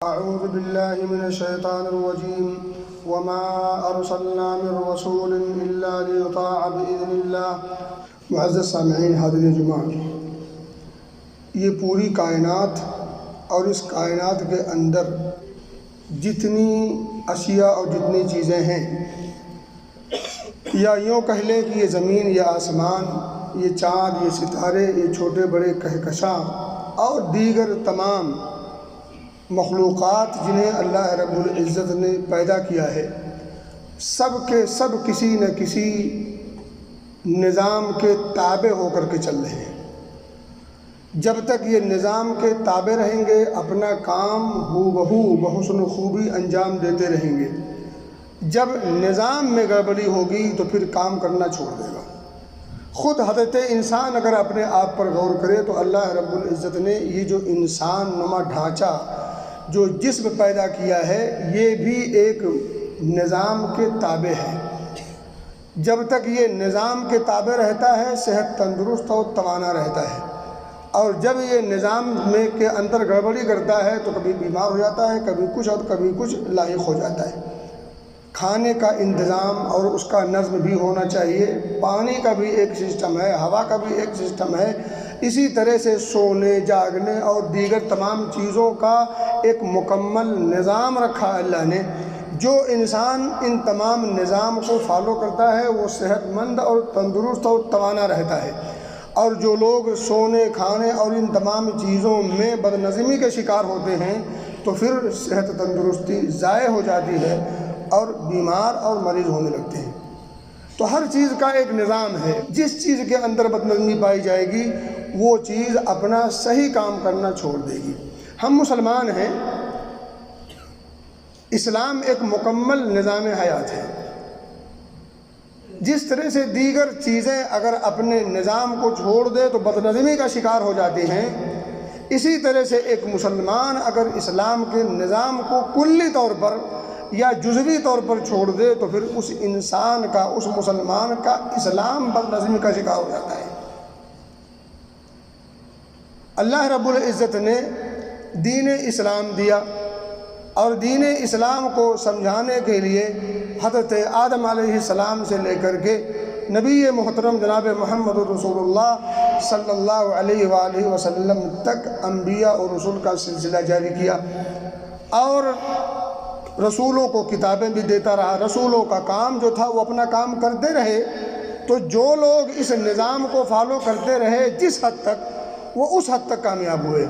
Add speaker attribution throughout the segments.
Speaker 1: أعوذ بالله من الشيطان الرجيم وما أرسلنا من رسول إلا ليطاع بإذن الله۔ معزز سامعین، حاضرین جمعہ، یہ پوری کائنات اور اس کائنات کے اندر جتنی اشیاء اور جتنی چیزیں ہیں، یا یوں کہہ لیں کہ یہ زمین، یہ آسمان، یہ چاند، یہ ستارے، یہ چھوٹے بڑے کہکشاں اور دیگر تمام مخلوقات جنہیں اللہ رب العزت نے پیدا کیا ہے، سب کے سب کسی نہ کسی نظام کے تابع ہو کر کے چل رہے ہیں۔ جب تک یہ نظام کے تابع رہیں گے، اپنا کام ہو بہو بحسن خوبی انجام دیتے رہیں گے۔ جب نظام میں گڑبڑی ہوگی تو پھر کام کرنا چھوڑ دے گا۔ خود حضرت انسان اگر اپنے آپ پر غور کرے تو اللہ رب العزت نے یہ جو انسان نما ڈھانچہ، جو جسم پیدا کیا ہے، یہ بھی ایک نظام کے تابع ہے۔ جب تک یہ نظام کے تابع رہتا ہے، صحت تندرست اور توانا رہتا ہے، اور جب یہ نظام میں کے اندر گڑبڑی کرتا ہے تو کبھی بیمار ہو جاتا ہے، کبھی کچھ اور کبھی کچھ لاحق ہو جاتا ہے۔ کھانے کا انتظام اور اس کا نظم بھی ہونا چاہیے، پانی کا بھی ایک سسٹم ہے، ہوا کا بھی ایک سسٹم ہے، اسی طرح سے سونے، جاگنے اور دیگر تمام چیزوں کا ایک مکمل نظام رکھا اللہ نے۔ جو انسان ان تمام نظام کو فالو کرتا ہے وہ صحت مند اور تندرست اور توانا رہتا ہے، اور جو لوگ سونے، کھانے اور ان تمام چیزوں میں بد نظمی کے شکار ہوتے ہیں تو پھر صحت تندرستی ضائع ہو جاتی ہے اور بیمار اور مریض ہونے لگتے ہیں۔ تو ہر چیز کا ایک نظام ہے۔ جس چیز کے اندر بد نظمی پائی جائے گی وہ چیز اپنا صحیح کام کرنا چھوڑ دے گی۔ ہم مسلمان ہیں، اسلام ایک مکمل نظام حیات ہے۔ جس طرح سے دیگر چیزیں اگر اپنے نظام کو چھوڑ دے تو بد نظمی کا شکار ہو جاتی ہیں، اسی طرح سے ایک مسلمان اگر اسلام کے نظام کو کلی طور پر یا جزوی طور پر چھوڑ دے تو پھر اس انسان کا، اس مسلمان کا اسلام بد نظمی کا شکار ہو جاتا ہے۔ اللہ رب العزت نے دین اسلام دیا، اور دین اسلام کو سمجھانے کے لیے حضرت آدم علیہ السلام سے لے کر کے نبی محترم جناب محمد رسول اللہ صلی اللہ علیہ وآلہ وسلم تک انبیاء اور رسول کا سلسلہ جاری کیا، اور رسولوں کو کتابیں بھی دیتا رہا۔ رسولوں کا کام جو تھا وہ اپنا کام کرتے رہے، تو جو لوگ اس نظام کو فالو کرتے رہے جس حد تک، وہ اس حد تک کامیاب ہوئے،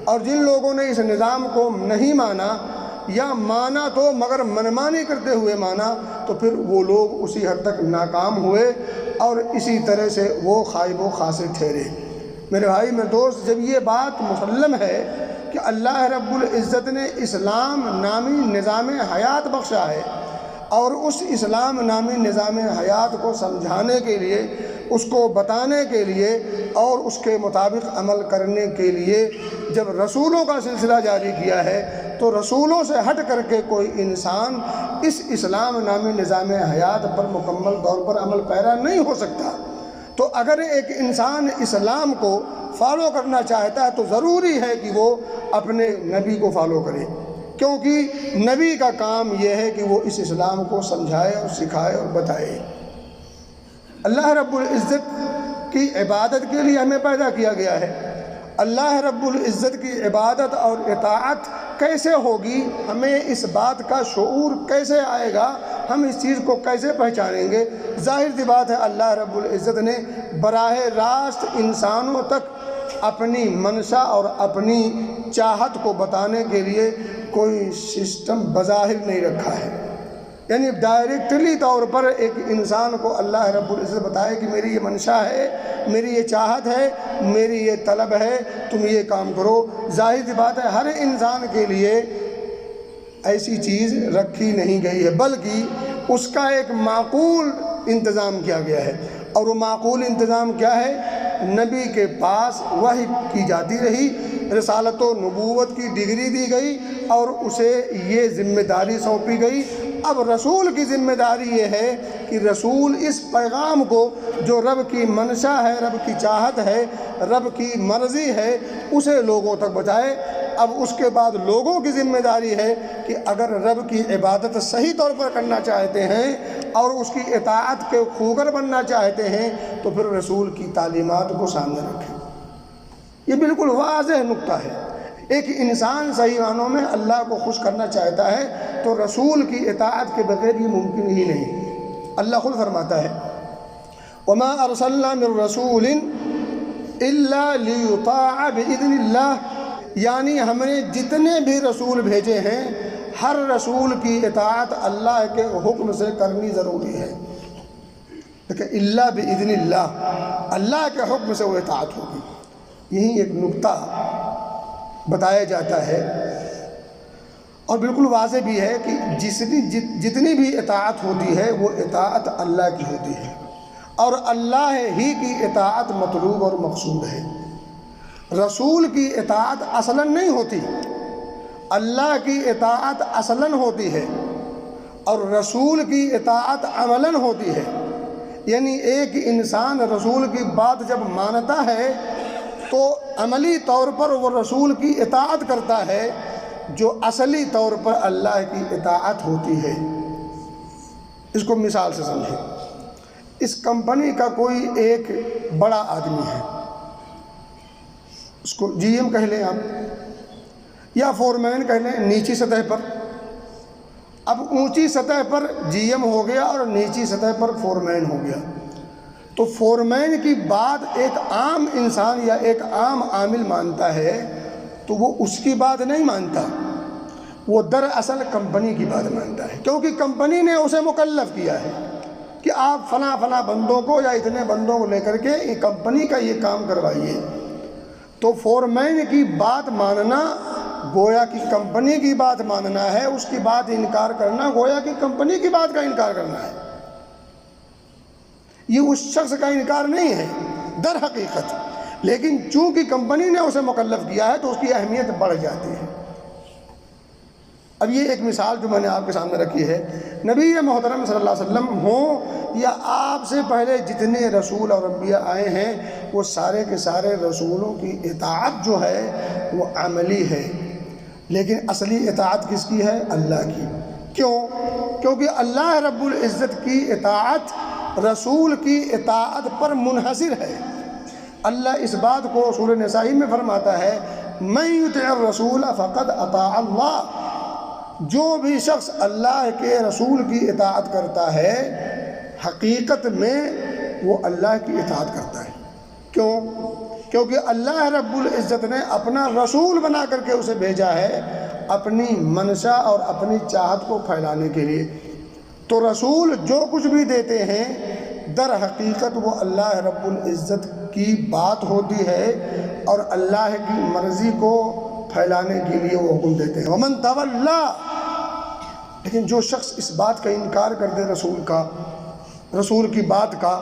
Speaker 1: اور جن لوگوں نے اس نظام کو نہیں مانا یا مانا تو مگر منمانی کرتے ہوئے مانا، تو پھر وہ لوگ اسی حد تک ناکام ہوئے اور اسی طرح سے وہ خائب و خاسر ٹھہرے۔ میرے بھائی، میرے دوست، جب یہ بات مسلم ہے کہ اللہ رب العزت نے اسلام نامی نظام حیات بخشا ہے، اور اس اسلام نامی نظام حیات کو سمجھانے کے لیے، اس کو بتانے کے لیے اور اس کے مطابق عمل کرنے کے لیے جب رسولوں کا سلسلہ جاری کیا ہے، تو رسولوں سے ہٹ کر کے کوئی انسان اس اسلام نامی نظام حیات پر مکمل طور پر عمل پیرا نہیں ہو سکتا۔ تو اگر ایک انسان اسلام کو فالو کرنا چاہتا ہے تو ضروری ہے کہ وہ اپنے نبی کو فالو کرے، کیونکہ نبی کا کام یہ ہے کہ وہ اس اسلام کو سمجھائے اور سکھائے اور بتائے۔ اللہ رب العزت کی عبادت کے لیے ہمیں پیدا کیا گیا ہے۔ اللہ رب العزت کی عبادت اور اطاعت کیسے ہوگی، ہمیں اس بات کا شعور کیسے آئے گا، ہم اس چیز کو کیسے پہچانیں گے؟ ظاہر سی بات ہے، اللہ رب العزت نے براہ راست انسانوں تک اپنی منشا اور اپنی چاہت کو بتانے کے لیے کوئی سسٹم بظاہر نہیں رکھا ہے، یعنی ڈائریکٹلی طور پر ایک انسان کو اللہ رب العزت بتائے کہ میری یہ منشا ہے، میری یہ چاہت ہے، میری یہ طلب ہے، تم یہ کام کرو۔ ظاہر سی بات ہے، ہر انسان کے لیے ایسی چیز رکھی نہیں گئی ہے، بلکہ اس کا ایک معقول انتظام کیا گیا ہے، اور وہ معقول انتظام کیا ہے؟ نبی کے پاس وحی کی جاتی رہی، رسالت و نبوت کی ڈگری دی گئی، اور اسے یہ ذمہ داری سونپی گئی۔ اب رسول کی ذمہ داری یہ ہے کہ رسول اس پیغام کو جو رب کی منشا ہے، رب کی چاہت ہے، رب کی مرضی ہے، اسے لوگوں تک بتائے۔ اب اس کے بعد لوگوں کی ذمہ داری ہے کہ اگر رب کی عبادت صحیح طور پر کرنا چاہتے ہیں اور اس کی اطاعت کے خوگر بننا چاہتے ہیں تو پھر رسول کی تعلیمات کو سامنے رکھیں۔ یہ بالکل واضح نقطہ ہے۔ ایک انسان صحیح معنوں میں اللہ کو خوش کرنا چاہتا ہے تو رسول کی اطاعت کے بغیر یہ ممکن ہی نہیں۔ اللہ خود فرماتا ہے وَمَا أَرْسَلْنَا مِن رَّسُولٍ إِلَّا لِيُطَاعَ بِإِذْنِ اللَّهِ، یعنی ہم نے جتنے بھی رسول بھیجے ہیں ہر رسول کی اطاعت اللہ کے حکم سے کرنی ضروری ہے۔ دیکھیں الا بإذن اللہ، اللہ کے حکم سے وہ اطاعت ہوگی۔ یہی ایک نقطہ بتایا جاتا ہے اور بالکل واضح بھی ہے کہ جتنی بھی اطاعت ہوتی ہے وہ اطاعت اللہ کی ہوتی ہے اور اللہ ہی کی اطاعت مطلوب اور مقصود ہے۔ رسول کی اطاعت اصلاً نہیں ہوتی، اللہ کی اطاعت اصلاً ہوتی ہے اور رسول کی اطاعت عملاً ہوتی ہے۔ یعنی ایک انسان رسول کی بات جب مانتا ہے تو عملی طور پر وہ رسول کی اطاعت کرتا ہے جو اصلی طور پر اللہ کی اطاعت ہوتی ہے۔ اس کو مثال سے سمجھیں۔ اس کمپنی کا کوئی ایک بڑا آدمی ہے، اس کو جی ایم کہہ لیں آپ یا فورمین کہہ لیں نیچی سطح پر۔ اب اونچی سطح پر جی ایم ہو گیا اور نیچی سطح پر فورمین ہو گیا، تو فورمین کی بات ایک عام انسان یا ایک عام عامل مانتا ہے تو وہ اس کی بات نہیں مانتا، وہ دراصل کمپنی کی بات مانتا ہے، کیونکہ کمپنی نے اسے مکلف کیا ہے کہ آپ فلاں فلاں بندوں کو یا اتنے بندوں کو لے کر کے یہ کمپنی کا یہ کام کروائیے۔ تو فورمین کی بات ماننا گویا کہ کمپنی کی بات ماننا ہے، اس کی بات انکار کرنا گویا کہ کمپنی کی بات کا انکار کرنا ہے۔ یہ اس شخص کا انکار نہیں ہے در حقیقت، لیکن چونکہ کمپنی نے اسے مکلف کیا ہے تو اس کی اہمیت بڑھ جاتی ہے۔ اب یہ ایک مثال جو میں نے آپ کے سامنے رکھی ہے، نبی محترم صلی اللہ علیہ وسلم ہوں یا آپ سے پہلے جتنے رسول اور انبیاء آئے ہیں وہ سارے کے سارے رسولوں کی اطاعت جو ہے وہ عملی ہے، لیکن اصلی اطاعت کس کی ہے؟ اللہ کی۔ کیوں؟ کیونکہ اللہ رب العزت کی اطاعت رسول کی اطاعت پر منحصر ہے۔ اللہ اس بات کو سورہ نساء میں فرماتا ہے مَن یُطِعِ الرَّسُولَ فَقَدْ أَطَاعَ اللَّهَ، جو بھی شخص اللہ کے رسول کی اطاعت کرتا ہے حقیقت میں وہ اللہ کی اطاعت کرتا ہے۔ کیوں؟ کیونکہ اللہ رب العزت نے اپنا رسول بنا کر کے اسے بھیجا ہے اپنی منشا اور اپنی چاہت کو پھیلانے کے لیے۔ تو رسول جو کچھ بھی دیتے ہیں در حقیقت وہ اللہ رب العزت کی بات ہوتی ہے اور اللہ کی مرضی کو پھیلانے کے لیے وہ حکم دیتے ہیں۔ ومن تولا، لیکن جو شخص اس بات کا انکار کر دے رسول کی بات کا،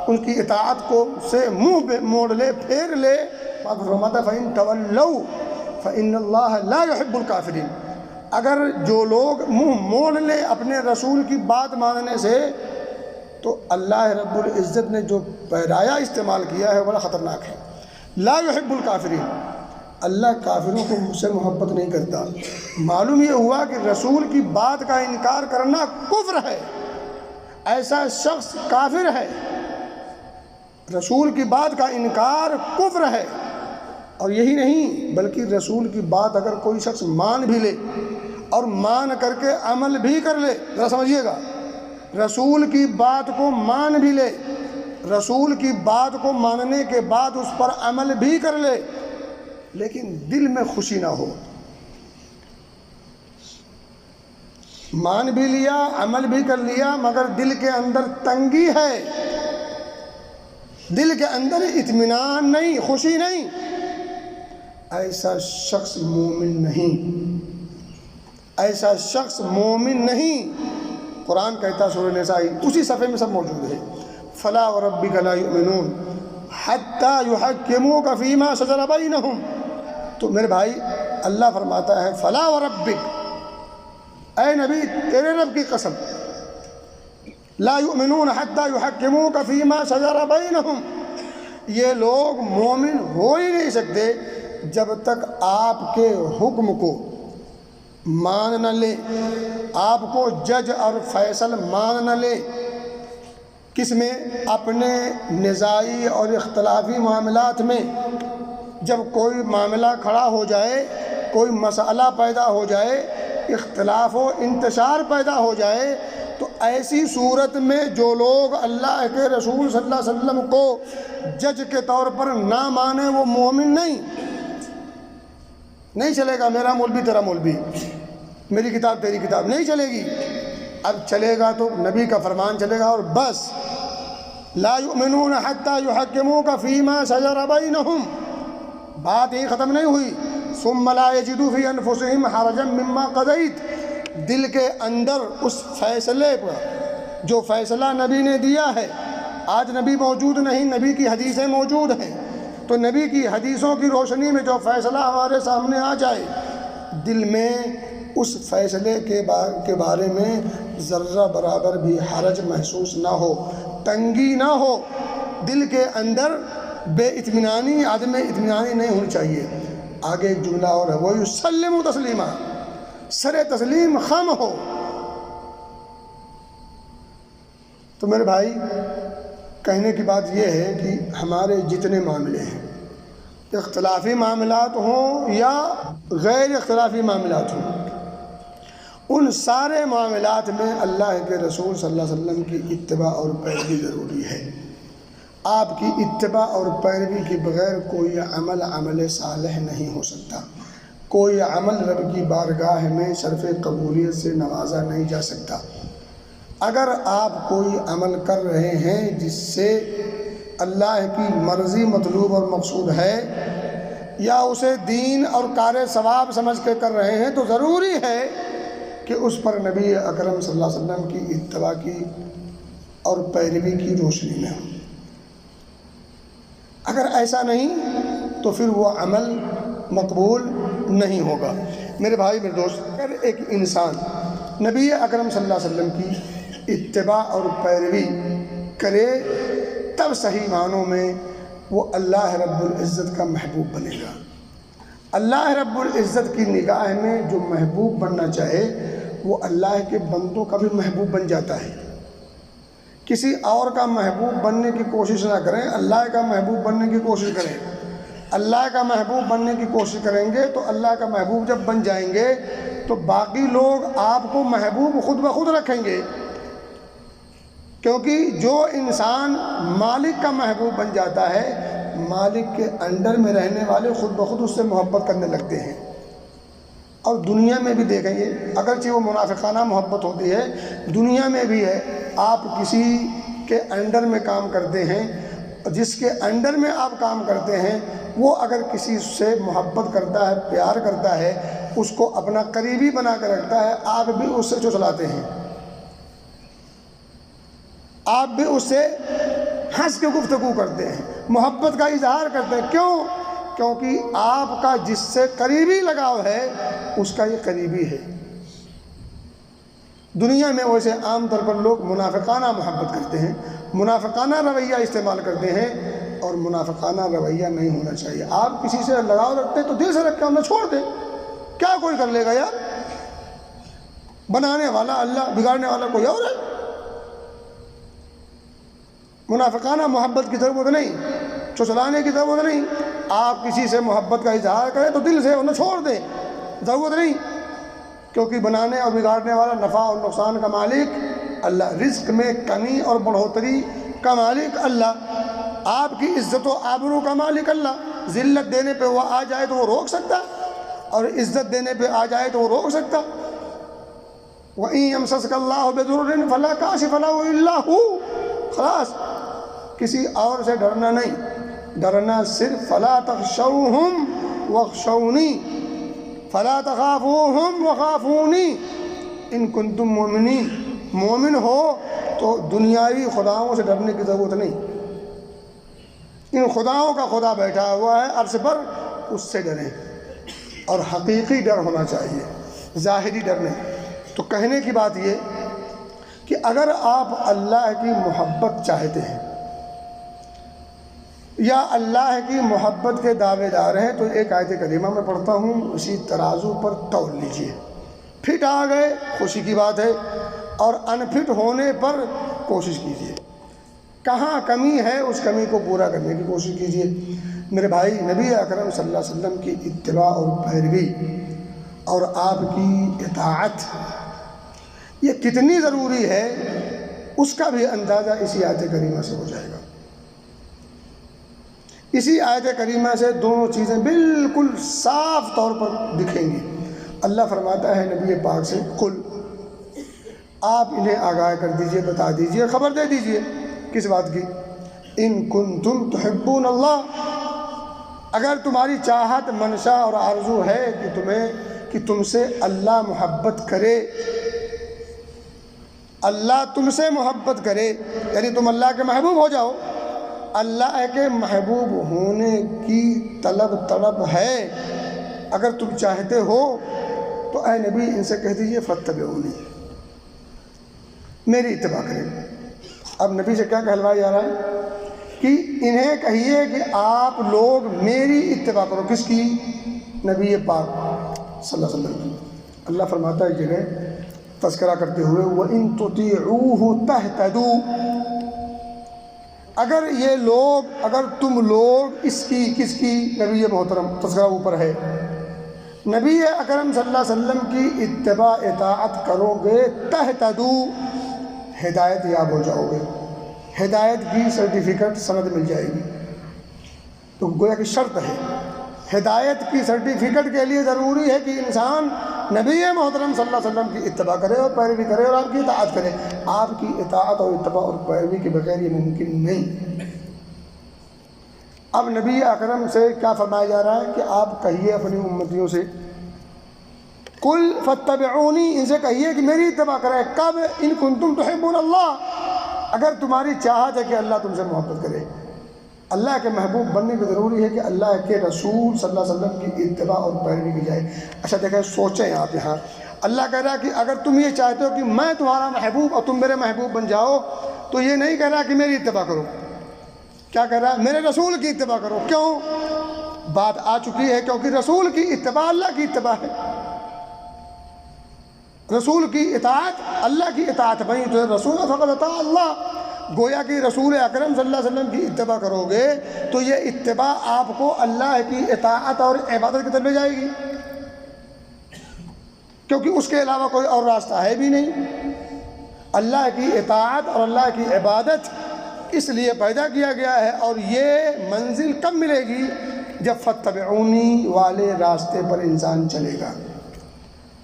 Speaker 1: ان کی اطاعت کو سے منہ موڑ لے، پھیر لے، فرماتا فَإِن تَوَلَّوْا فَإِنَّ اللَّهَ لَا يُحِبُّ الْكَافِرِينَ، اگر جو لوگ منہ موڑ لیں اپنے رسول کی بات ماننے سے تو اللہ رب العزت نے جو پیرایا استعمال کیا ہے بڑا خطرناک ہے۔ لا يحب الکافرین، اللہ کافروں کو مجھ سے محبت نہیں کرتا۔ معلوم یہ ہوا کہ رسول کی بات کا انکار کرنا کفر ہے، ایسا شخص کافر ہے۔ رسول کی بات کا انکار کفر ہے، اور یہی نہیں بلکہ رسول کی بات اگر کوئی شخص مان بھی لے اور مان کر کے عمل بھی کر لے، ذرا سمجھیے گا، رسول کی بات کو مان بھی لے، رسول کی بات کو ماننے کے بعد اس پر عمل بھی کر لے، لیکن دل میں خوشی نہ ہو، مان بھی لیا عمل بھی کر لیا مگر دل کے اندر تنگی ہے، دل کے اندر اطمینان نہیں، خوشی نہیں، ایسا شخص مومن نہیں، ایسا شخص مومن نہیں۔ قرآن کہتا ہے سورہ نساء اسی صفحے میں سب موجود ہے، فلا وربک لا یؤمنون حتی یحکموک فیما شجر بینہم۔ تو میرے بھائی اللہ فرماتا ہے فلا وربک، اے نبی تیرے رب کی قسم، لا یؤمنون حتی یحکموک فیما شجر بینہم، یہ لوگ مومن ہو ہی نہیں سکتے جب تک آپ کے حکم کو مان نہ لے، آپ کو جج اور فیصل مان نہ لے، کس میں؟ اپنے نزاعی اور اختلافی معاملات میں جب کوئی معاملہ کھڑا ہو جائے، کوئی مسئلہ پیدا ہو جائے، اختلاف و انتشار پیدا ہو جائے، تو ایسی صورت میں جو لوگ اللہ کے رسول صلی اللہ علیہ وسلم کو جج کے طور پر نہ مانے وہ مومن نہیں چلے گا۔ میرا مولوی تیرا مولوی، میری کتاب تیری کتاب، نہیں چلے گی۔ اب چلے گا تو نبی کا فرمان چلے گا، اور بس لا یؤمنون حتی یحکموک فیما شجر بینہم، بات ہی ختم نہیں ہوئی۔ ثم لا یجدوا فی انفسہم حرجا مما قضیت، دل کے اندر اس فیصلے پر جو فیصلہ نبی نے دیا ہے، آج نبی موجود نہیں، نبی کی حدیثیں موجود ہیں، تو نبی کی حدیثوں کی روشنی میں جو فیصلہ ہمارے سامنے آ جائے، دل میں اس فیصلے کے بارے میں ذرہ برابر بھی حرج محسوس نہ ہو، تنگی نہ ہو، دل کے اندر بے اطمینانی، عدم اطمینانی نہیں ہونی چاہیے۔ آگے ایک جملہ اور ہے، وَيُسَلِّمُ تسلیما، سر تسلیم خم ہو۔ تو میرے بھائی کہنے کی بات یہ ہے کہ ہمارے جتنے معاملے ہیں، اختلافی معاملات ہوں یا غیر اختلافی معاملات ہوں، ان سارے معاملات میں اللہ کے رسول صلی اللہ علیہ وسلم کی اتباع اور پیروی ضروری ہے۔ آپ کی اتباع اور پیروی کے بغیر کوئی عمل صالح نہیں ہو سکتا، کوئی عمل رب کی بارگاہ میں شرف قبولیت سے نوازا نہیں جا سکتا۔ اگر آپ کوئی عمل کر رہے ہیں جس سے اللہ کی مرضی مطلوب اور مقصود ہے، یا اسے دین اور کار ثواب سمجھ کے کر رہے ہیں، تو ضروری ہے کہ اس پر نبی اکرم صلی اللہ علیہ وسلم کی اتباع کی اور پیروی کی روشنی میں ہو۔ اگر ایسا نہیں تو پھر وہ عمل مقبول نہیں ہوگا۔ میرے بھائی میرے دوست، اگر ایک انسان نبی اکرم صلی اللہ علیہ وسلم کی اتباع اور پیروی کرے، تب صحیح معنوں میں وہ اللہ رب العزت کا محبوب بنے گا۔ اللہ رب العزت کی نگاہ میں جو محبوب بننا چاہے وہ اللہ کے بندوں کا بھی محبوب بن جاتا ہے۔ کسی اور کا محبوب بننے کی کوشش نہ کریں، اللہ کا محبوب بننے کی کوشش کریں۔ اللہ کا محبوب بننے کی کوشش کریں گے تو اللہ کا محبوب جب بن جائیں گے تو باقی لوگ آپ کو محبوب خود بخود رکھیں گے، کیونکہ جو انسان مالک کا محبوب بن جاتا ہے، مالک کے انڈر میں رہنے والے خود بخود اس سے محبت کرنے لگتے ہیں۔ اور دنیا میں بھی دیکھیں گے، اگرچہ وہ منافقانہ محبت ہوتی ہے، دنیا میں بھی ہے۔ آپ کسی کے انڈر میں کام کرتے ہیں، جس کے انڈر میں آپ کام کرتے ہیں وہ اگر کسی سے محبت کرتا ہے، پیار کرتا ہے، اس کو اپنا قریبی بنا کر رکھتا ہے، آپ بھی اس سے چلاتے ہیں، آپ بھی اس سے ہنس کے گفتگو کرتے ہیں، محبت کا اظہار کرتے ہیں۔ کیوں؟ کیونکہ آپ کا جس سے قریبی لگاؤ ہے اس کا یہ قریبی ہے۔ دنیا میں ویسے عام طور پر لوگ منافقانہ محبت کرتے ہیں، منافقانہ رویہ استعمال کرتے ہیں، اور منافقانہ رویہ نہیں ہونا چاہیے۔ آپ کسی سے لگاؤ رکھتے ہیں تو دل سے رکھ کے ہم نے چھوڑ دیں، کیا کوئی کر لے گا یار؟ بنانے والا اللہ، بگاڑنے والا کوئی اور ہے۔ منافقانہ محبت کی ضرورت نہیں، چچلانے کی ضرورت نہیں۔ آپ کسی سے محبت کا اظہار کریں تو دل سے انہیں چھوڑ دیں، ضرورت نہیں، کیونکہ بنانے اور بگاڑنے والا، نفع اور نقصان کا مالک اللہ، رزق میں کمی اور بڑھوتری کا مالک اللہ، آپ کی عزت و آبرو کا مالک اللہ۔ ذلت دینے پہ وہ آ جائے تو وہ روک سکتا، اور عزت دینے پہ آ جائے تو وہ روک سکتا۔ وَإِن يَمْسَسْكَ اللَّهُ بِضُرٍّ فَلَا كَاشِفَ لَهُ إِلَّا هُوَ، خلاص، کسی اور سے ڈرنا نہیں، ڈرنا صرف فَلَا تَخْشَوْهُمْ وَاخْشَوْنِي فَلَا تَخَافُوهُمْ وَخَافُونِي إِن كُنتُم مُؤْمِنِينَ۔ مومن ہو تو دنیاوی خداؤں سے ڈرنے کی ضرورت نہیں، ان خداؤں کا خدا بیٹھا ہوا ہے عرش پر، اس سے ڈریں، اور حقیقی ڈر ہونا چاہیے، ظاہری ڈر نہیں۔ تو کہنے کی بات یہ کہ اگر آپ اللہ کی محبت چاہتے ہیں یا اللہ کی محبت کے دعوے دار ہیں تو ایک آیت کریمہ میں پڑھتا ہوں، اسی ترازو پر تول لیجئے۔ فٹ آ گئے خوشی کی بات ہے، اور انفٹ ہونے پر کوشش کیجئے، کہاں کمی ہے اس کمی کو پورا کرنے کی کوشش کیجئے۔ میرے بھائی، نبی اکرم صلی اللہ علیہ وسلم کی اتباع اور پیروی اور آپ کی اطاعت یہ کتنی ضروری ہے، اس کا بھی اندازہ اسی آیت کریمہ سے ہو جائے گا۔ اسی آیت کریمہ سے دونوں چیزیں بالکل صاف طور پر دکھیں گی۔ اللہ فرماتا ہے نبی پاک سے، قل، آپ انہیں آگاہ کر دیجئے، بتا دیجئے، خبر دے دیجئے، کس بات کی؟ ان کنتم تحبون اللہ، اگر تمہاری چاہت، منشا اور آرزو ہے کہ تم سے اللہ محبت کرے، اللہ تم سے محبت کرے، یعنی تم اللہ کے محبوب ہو جاؤ، اللہ کے محبوب ہونے کی طلب ہے، اگر تم چاہتے ہو تو اے نبی ان سے کہہ دیجئے فاتبعونی، میری اتباع کریں۔ اب نبی سے کیا کہلوایا جا رہا ہے کہ انہیں کہیے کہ آپ لوگ میری اتباع کرو، کس کی؟ نبی پاک صلی اللہ علیہ وسلم۔ اللہ فرماتا ہے جگہ تذکرہ کرتے ہوئے، وَإِن تُطِيعُوهُ تَهْتَدُوا، اگر تم لوگ اس کی، کس کی؟ نبی محترم، تذکرہ اوپر ہے، نبی اکرم صلی اللہ علیہ وسلم کی اتباع اطاعت کرو گے، تہتدوا، ہدایت یاب ہو جاؤ گے، ہدایت کی سرٹیفکیٹ، سند مل جائے گی۔ تو گویا کہ شرط ہے، ہدایت کی سرٹیفکیٹ کے لیے ضروری ہے کہ انسان نبی محترم صلی اللہ علیہ وسلم کی اتباع کرے اور پیروی کرے اور آپ کی اطاعت کرے۔ آپ کی اطاعت اور اتباع اور پیروی کے بغیر یہ ممکن نہیں۔ اب نبی اکرم سے کیا فرمایا جا رہا ہے کہ آپ کہیے اپنی امتیوں سے، قل فاتبعونی، ان سے کہیے کہ میری اتباع کرے، کب؟ ان کنتم تحبون اللہ، اگر تمہاری چاہت ہے کہ اللہ تم سے محبت کرے۔ اللہ کے محبوب بننے کی ضروری ہے کہ اللہ کے رسول صلی اللہ علیہ وسلم کی اتباع اور پیروی کی جائے۔ اچھا دیکھیں، سوچیں آپ یہاں، اللہ کہہ رہا ہے کہ اگر تم یہ چاہتے ہو کہ میں تمہارا محبوب اور تم میرے محبوب بن جاؤ، تو یہ نہیں کہہ رہا کہ میری اتباع کرو، کیا کہہ رہا ہے؟ میرے رسول کی اتباع کرو۔ کیوں؟ بات آ چکی ہے، کیونکہ رسول کی اتباع اللہ کی اتباع ہے، رسول کی اطاعت اللہ کی اطاعت بنی تو رسول فقط اطاع اللہ۔ گویا کہ رسول اکرم صلی اللہ علیہ وسلم کی اتباع کرو گے تو یہ اتباع آپ کو اللہ کی اطاعت اور عبادت کی طرف لے جائے گی، کیونکہ اس کے علاوہ کوئی اور راستہ ہے بھی نہیں۔ اللہ کی اطاعت اور اللہ کی عبادت اس لیے پیدا کیا گیا ہے، اور یہ منزل کب ملے گی؟ جب فاتبعونی والے راستے پر انسان چلے گا،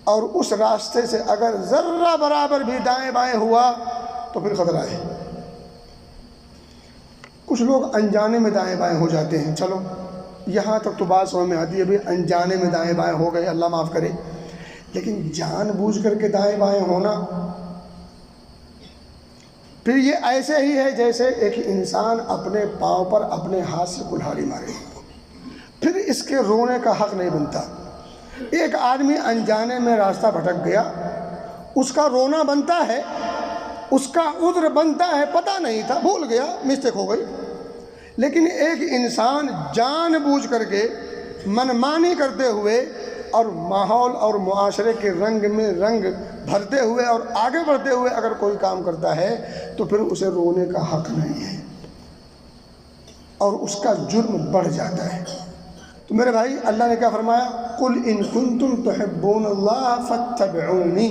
Speaker 1: اور اس راستے سے اگر ذرہ برابر بھی دائیں بائیں ہوا تو پھر خطرہ ہے۔ کچھ لوگ انجانے میں دائیں بائیں ہو جاتے ہیں، چلو یہاں تک تو بات سمجھ میں آتی ہے، بھی انجانے میں دائیں بائیں ہو گئے، اللہ معاف کرے، لیکن جان بوجھ کر کے دائیں بائیں ہونا، پھر یہ ایسے ہی ہے جیسے ایک انسان اپنے پاؤں پر اپنے ہاتھ سے کلہاڑی مارے، پھر اس کے رونے کا حق نہیں بنتا۔ ایک آدمی انجانے میں راستہ بھٹک گیا، اس کا رونا بنتا ہے، اس کا عذر بنتا ہے، پتہ نہیں تھا، بھول گیا، مسٹیک ہو گئی۔ لیکن ایک انسان جان بوجھ کر کے منمانی کرتے ہوئے اور ماحول اور معاشرے کے رنگ میں رنگ بھرتے ہوئے اور آگے بڑھتے ہوئے اگر کوئی کام کرتا ہے تو پھر اسے رونے کا حق نہیں ہے، اور اس کا جرم بڑھ جاتا ہے۔ تو میرے بھائی، اللہ نے کیا فرمایا؟ قل ان کنتم تحبون اللہ فاتبعونی۔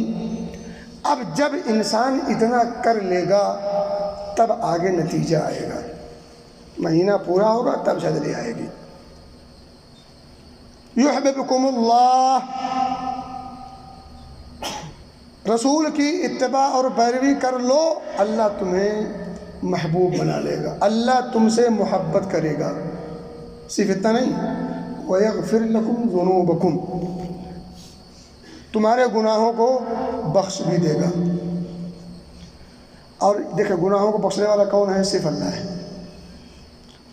Speaker 1: اب جب انسان اتنا کر لے گا تب آگے نتیجہ آئے گا، مہینہ پورا ہوگا تب جلدی آئے گی۔ یحببکم اللہ، رسول کی اتباع اور پیروی کر لو، اللہ تمہیں محبوب بنا لے گا، اللہ تم سے محبت کرے گا۔ صرف اتنا نہیں، وَيَغْفِرْ لَكُمْ ذُنُوبَكُمْ، تمہارے گناہوں کو بخش بھی دے گا۔ اور دیکھیں گناہوں کو بخشنے والا کون ہے؟ صرف اللہ ہے۔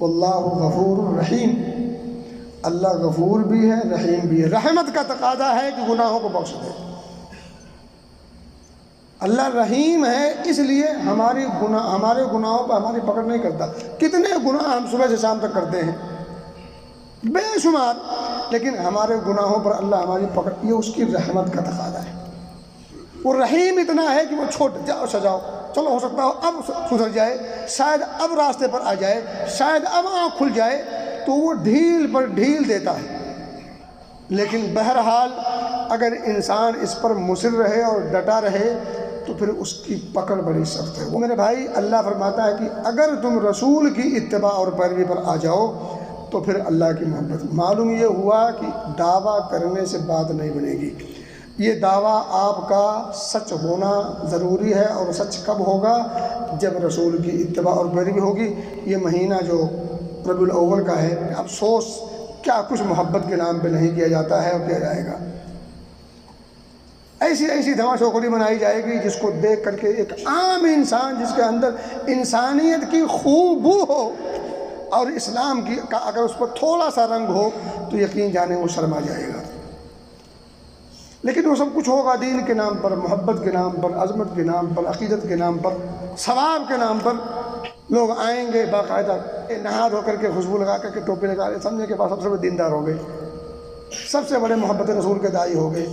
Speaker 1: واللہ غفور الرحیم، اللہ غفور بھی ہے، رحیم بھی ہے۔ رحمت کا تقاضا ہے کہ گناہوں کو بخش دے۔ اللہ رحیم ہے، اس لیے ہمارے گناہوں پر ہماری پکڑ نہیں کرتا۔ کتنے گناہ ہم صبح سے شام تک کرتے ہیں، بے شمار، لیکن ہمارے گناہوں پر اللہ ہماری پکڑ، یہ اس کی رحمت کا تقاضا ہے۔ وہ رحیم اتنا ہے کہ وہ چھوڑ جاؤ سجاؤ، چلو ہو سکتا ہو اب سدھر جائے، شاید اب راستے پر آ جائے، شاید اب آنکھ کھل جائے، تو وہ ڈھیل پر ڈھیل دیتا ہے۔ لیکن بہرحال اگر انسان اس پر مصر رہے اور ڈٹا رہے تو پھر اس کی پکڑ بڑی سخت ہے۔ وہ میرے بھائی، اللہ فرماتا ہے کہ اگر تم رسول کی اتباع اور پیروی پر آ جاؤ تو پھر اللہ کی محبت۔ معلوم یہ ہوا کہ دعویٰ کرنے سے بات نہیں بنے گی، یہ دعویٰ آپ کا سچ ہونا ضروری ہے، اور سچ کب ہوگا؟ جب رسول کی اتباع اور پیروی ہوگی۔ یہ مہینہ جو ربیع الاول کا ہے، افسوس کیا کچھ محبت کے نام پہ نہیں کیا جاتا ہے اور کیا جائے گا۔ ایسی دھما چوکڑی بنائی جائے گی جس کو دیکھ کر کے ایک عام انسان جس کے اندر انسانیت کی خوشبو ہو اور اسلام کی کا اگر اس پر تھوڑا سا رنگ ہو تو یقین جانے وہ شرما جائے گا۔ لیکن وہ سب کچھ ہوگا دین کے نام پر، محبت کے نام پر، عظمت کے نام پر، عقیدت کے نام پر، ثواب کے نام پر۔ لوگ آئیں گے باقاعدہ نہا دھو کر کے، خوشبو لگا کر کے، ٹوپی لگا کے، سمجھے کہ پاس سب سے بڑے دیندار ہو گئے، سب سے بڑے محبت رسول کے داعی ہو گئے۔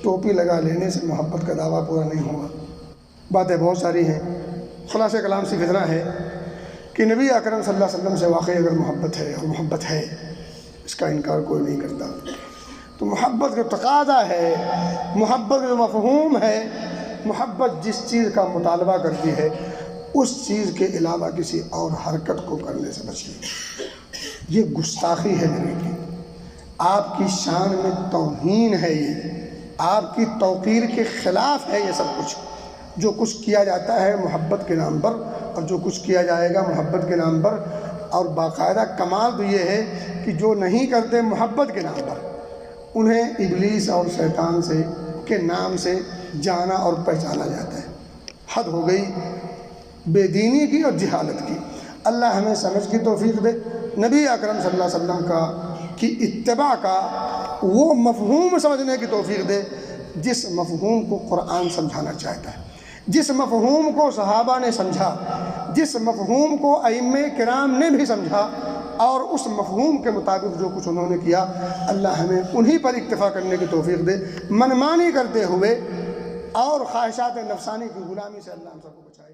Speaker 1: ٹوپی لگا لینے سے محبت کا دعویٰ پورا نہیں ہوگا۔ باتیں بہت ساری ہیں، خلاصہ کلام صرف اتنا ہے کہ نبی اکرم صلی اللہ علیہ وسلم سے واقعی اگر محبت ہے، اور محبت ہے، اس کا انکار کوئی نہیں کرتا، تو محبت کا تقاضا ہے، محبت کا مفہوم ہے، محبت جس چیز کا مطالبہ کرتی ہے اس چیز کے علاوہ کسی اور حرکت کو کرنے سے بچیے۔ یہ گستاخی ہے نبی کی، آپ کی شان میں توہین ہے، یہ آپ کی توقیر کے خلاف ہے۔ یہ سب کچھ جو کچھ کیا جاتا ہے محبت کے نام پر، اور جو کچھ کیا جائے گا محبت کے نام پر، اور باقاعدہ کمال تو یہ ہے کہ جو نہیں کرتے محبت کے نام پر انہیں ابلیس اور شیطان سے کے نام سے جانا اور پہچانا جاتا ہے۔ حد ہو گئی بے دینی کی اور جہالت کی۔ اللہ ہمیں سمجھ کی توفیق دے، نبی اکرم صلی اللہ علیہ وسلم کی اتباع کا وہ مفہوم سمجھنے کی توفیق دے جس مفہوم کو قرآن سمجھانا چاہتا ہے، جس مفہوم کو صحابہ نے سمجھا، جس مفہوم کو ائمہ کرام نے بھی سمجھا، اور اس مفہوم کے مطابق جو کچھ انہوں نے کیا، اللہ ہمیں انہی پر اکتفا کرنے کی توفیق دے، منمانی کرتے ہوئے اور خواہشات نفسانی کی غلامی سے اللہ ہم سب کو بچائے۔